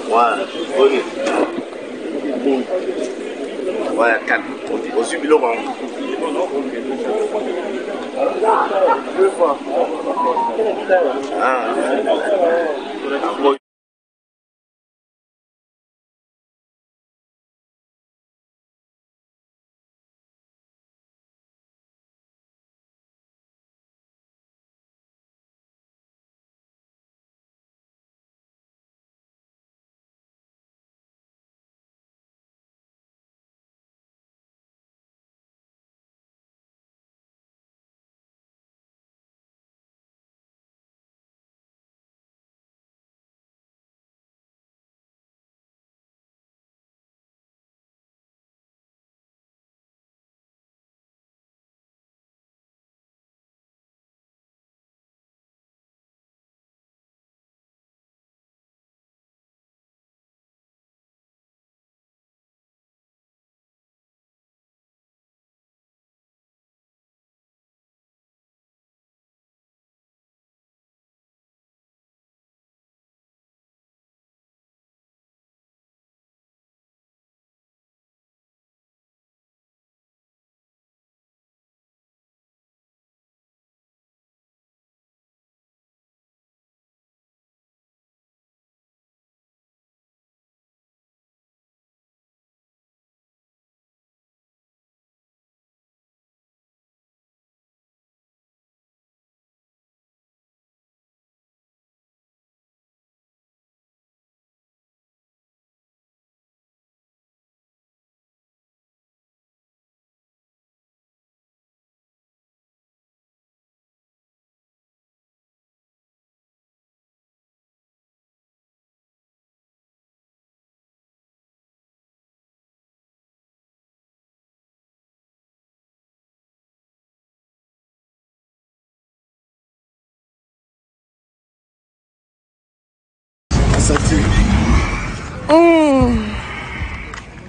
Ouais, oui. Ouais, calme. Aussi, Bilo,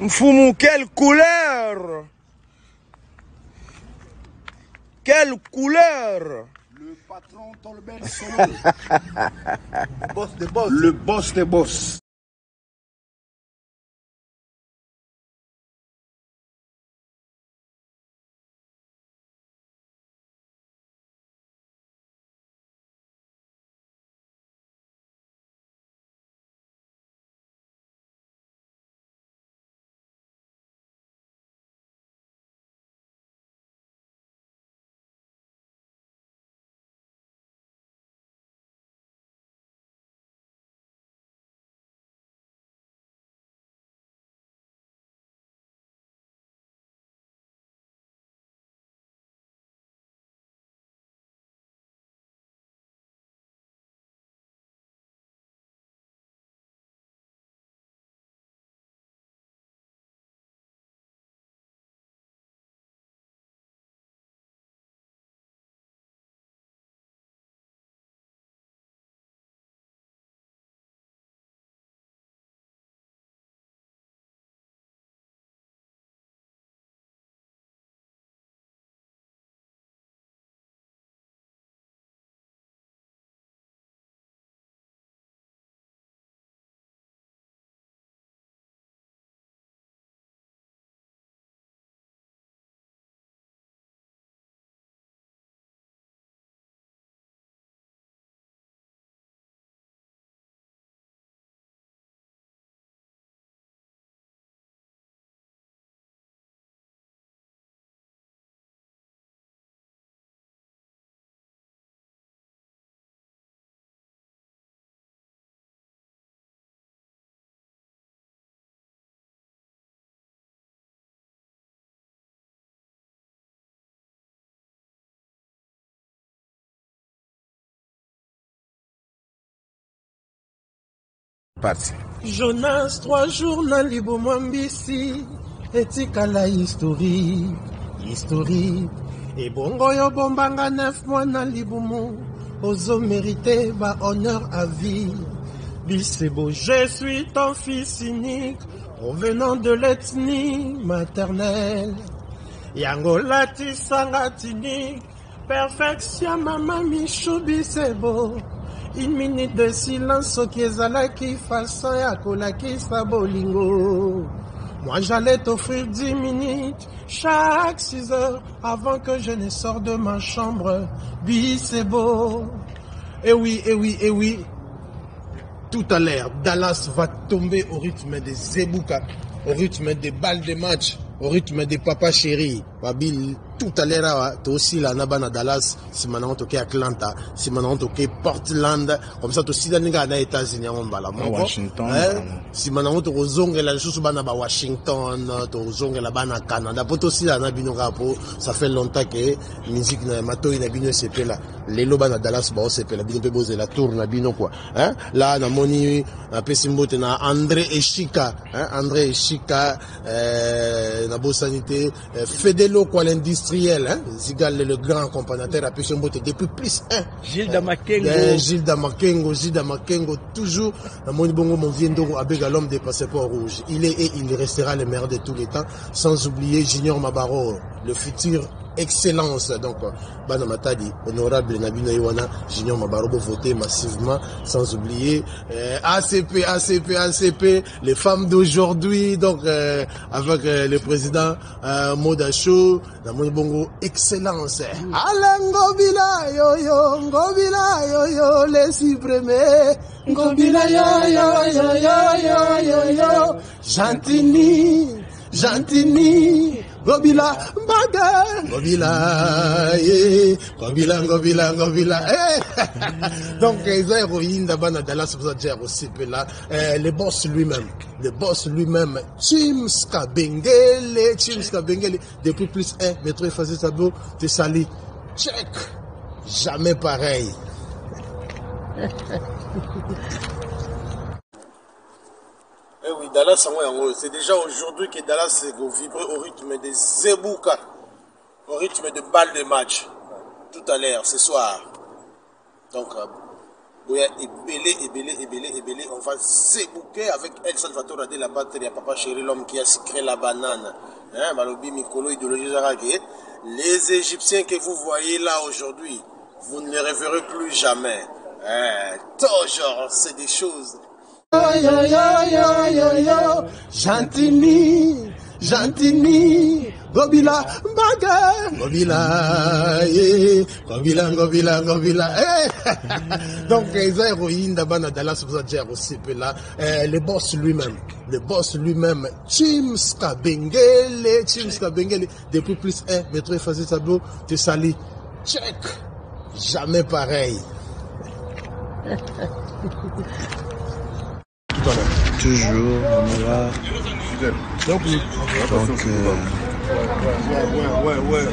Mfumu, quelle couleur! Quelle couleur! Le patron Tolben Solo. Boss de boss. Le boss des boss. Parti. Jonas 3 jours na libo mwambisi etikala history ebongo yo bombanga 9 mois na libumu ozo mérité ba honneur à vie Bisebo, je suis ton fils unique provenant de l'ethnie maternelle Yangolati sangatini perfection mama Michou Bisebo Une minute de silence, soki ezalaki façon ya kolakisa bolingo. Moi j'allais t'offrir 10 minutes chaque 6 heures avant que je ne sorte de ma chambre. Bi c'est beau. Eh oui, eh oui, eh oui. Tout à l'heure, Dallas va tomber au rythme des Zebouka, au rythme des balles de match, au rythme des papas chéris. Babil, tout à l'heure, tu aussi là, Nabana Dallas, si maintenant on toque Atlanta, si maintenant on toque Portland, comme ça, tu aussi dans les États-Unis, on va là, Washington. si maintenant on toque Zongue, la chose bana ba Washington, tu Zongue la bana Canada, pour aussi là, Nabino Rapo, ça fait longtemps que musique na mato ina bino CP là, les lobes na Dallas ba CP là, bino pe bose la tour na bino quoi, hein, là na moni na pesimbote na André Eshika, hein, André Eshika, na Bosanité, Fedelo quoi l'industriel, hein, Zigal le grand accompagnateur à pesimbote depuis plus, hein, Gilles Damakengo. Gilles Damakengo, toujours, na moni bongo mon viendo avec l'homme des passeports rouges, il est et il restera le meilleur de tous les temps, sans oublier Junior Mabaro, le futur excellence. Donc, Bana Matadi, honorable Nabino Iwana, Junior Mabarobo voté massivement, sans oublier ACP, les femmes d'aujourd'hui, donc avec le président Modacho, Namoni Bongo, excellence. Alain Ngobila yo, les supprimer. Ngobila yo, Gentini, Gobila, Baga, Gobila, Donc, ils ont héroïne d'abord dans Dallas, vous avez aussi là. Le boss lui-même, Chimska Bengele, depuis plus 1, métro effacé tableau, te sali, check, jamais pareil. Eh oui, Dallas, c'est déjà aujourd'hui que Dallas vibre au rythme des Zebouka, au rythme de balles de match. Tout à l'heure, ce soir. Donc, ébélé, on va zébouker avec El Salvatore de la batterie à Papa Chéri, l'homme qui a sucré la banane. Hein, Malobi, Mikolo, idéologie Zaragé. Les Égyptiens que vous voyez là aujourd'hui, vous ne les reverrez plus jamais. Hein, toujours, c'est des choses. Gentini, Gobila, Baga, Gobila, Donc, les héroïnes d'abord dans Dallas, vous avez aussi là. Le boss lui-même, Chimska Bengele, depuis plus 1, métro effacé tableau, te sali, check, jamais pareil. Toujours, on y va. Donc, Ouais.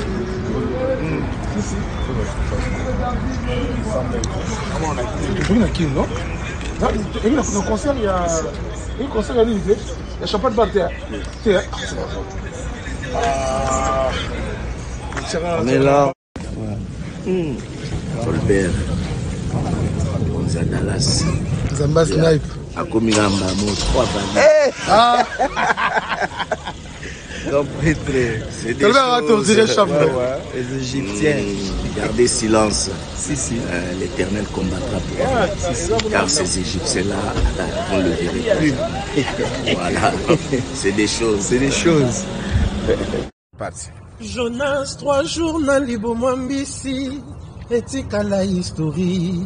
Non? Dans le concert, il y a un concert à l'unité. Il y a champagne par terre. on est là. Colbert, on est à Dallas. Zamba Snipe. À Komigamba, mon 3 vannes. C'est des choses. Les Égyptiens. Gardez silence. Si. L'Éternel combattra pour vous. Car ces Égyptiens-là, on ne le verra plus. Voilà. C'est des choses. Parti. Jonas, 3 jours na libo mwambisi, etikala history.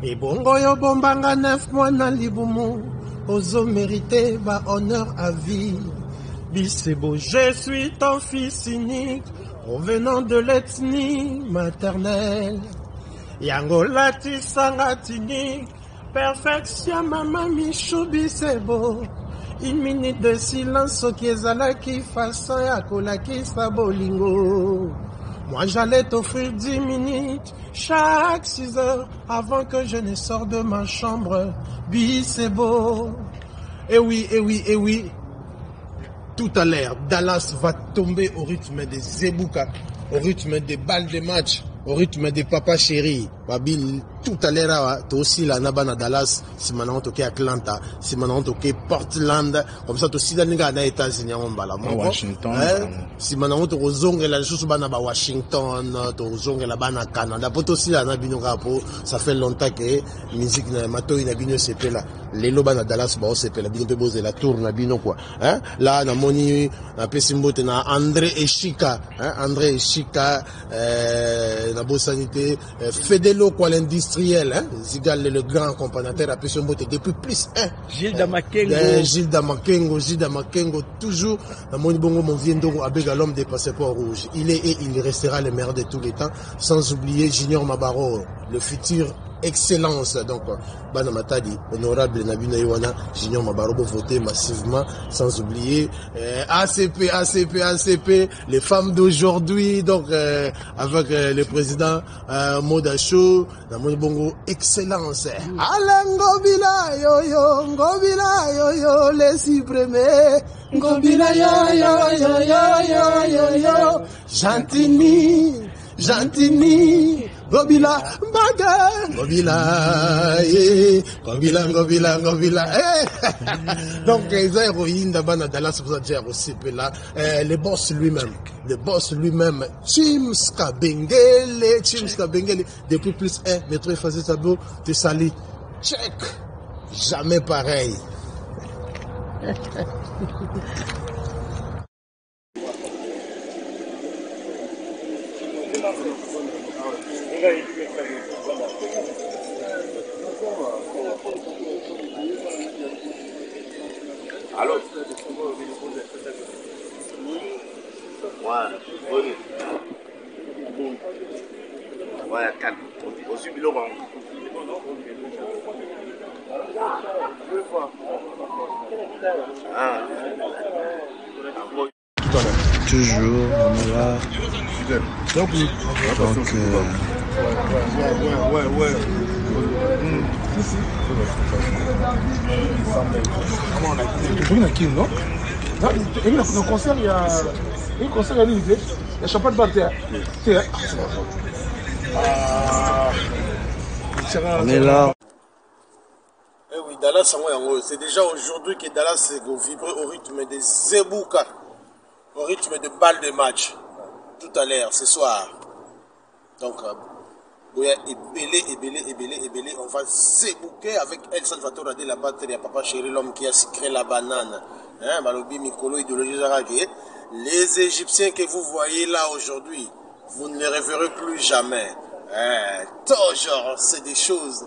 Et bongo yo bombanga 9 mois na libumu, ozo mérité ba honneur à vie. Bisebo, je suis ton fils unique, provenant de l'ethnie maternelle. Yangola tisanga tinik, perfection mama michou Bisebo. Une minute de silence, soki ezalaki façon ya kolakisa bolingo. Moi j'allais t'offrir 10 minutes chaque 6 heures avant que je ne sorte de ma chambre. Bi c'est beau. Eh oui. Tout à l'heure, Dallas va tomber au rythme des Zebouka, au rythme des balles de match, au rythme des papas chéris. Babil, tout à l'heure, tu aussi là, Nabana Dallas, si maintenant tu es Atlanta, si maintenant tu es Portland, comme ça tu aussi dans les États-Unis, on va là. Washington. Si maintenant tu es la chose à Washington, tu es là-bas à Canada, pour aussi là, ça fait longtemps que musique na mato ina bino c'est là. Les lobes na Dallas, bah c'est là, bino pe la tour na bino quoi. Là na moni na pesimbote na André Eshika, André Eshika, na Bosanité, Fedelo quoi l'industriel, Zigal le grand compagnateur à pesimbote depuis plus Gilles Damakengo. Gilles Damakengo, toujours na moni bongo mon vieux ndongo abega l'homme des passeports rouges. Il est et il restera le meilleur de tous les temps, sans oublier Junior Mabaro, le futur excellence. Donc Bana Matadi, honorable Nabina Iwana, Junior Mabarobo voté massivement, sans oublier ACP, les femmes d'aujourd'hui, donc avec le président Modacho, Namoni Bongo, excellence. Alain Ngobila yo, les supprimer. Ngobila yo, Gentini, Gobila, Baga, Gobila, Donc, les héroïnes d'Abana dans Dallas, vous avez aussi là, le boss lui-même, Chimska Bengele, depuis plus métro Fazi Tabo, te sali, check, jamais pareil. Allô? Ouais, calme. Au jubilé, Toujours, on est là. Donc, non? Dans concert, il y a un concert à l'unité. Il y a champagne par terre. on est là. Eh oui, Dallas, c'est déjà aujourd'hui que Dallas vibre au rythme des Zebouka, au rythme de balles de match. Tout à l'heure, ce soir. Donc, ébélé, on va zébouker avec El Salvatore de la batterie à Papa Chéri, l'homme qui a sucré la banane. Malobi Mikolo, idéologie Zaragé. Les Égyptiens que vous voyez là aujourd'hui, vous ne les reverrez plus jamais. Toujours, c'est des choses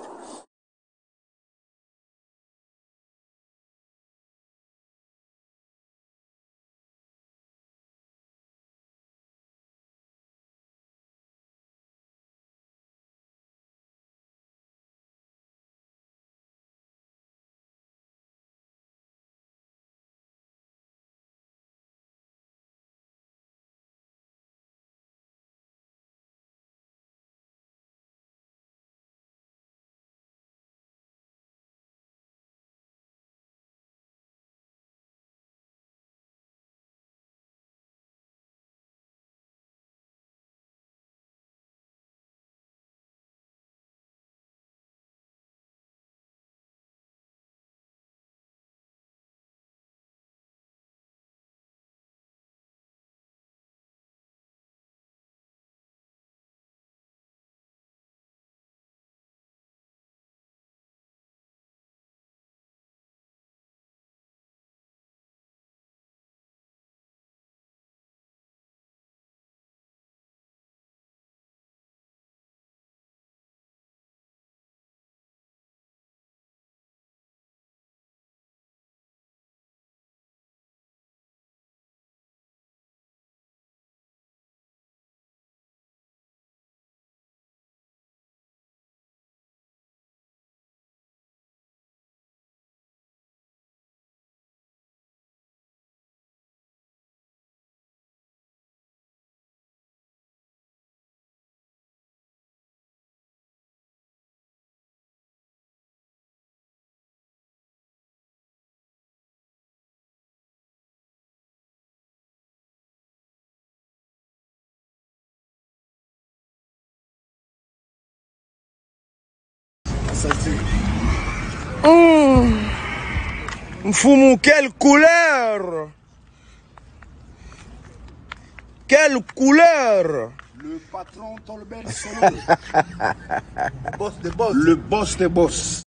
Mfumu, quelle couleur! Quelle couleur! Le patron Tolbert Solo. Boss des boss. Le boss des boss.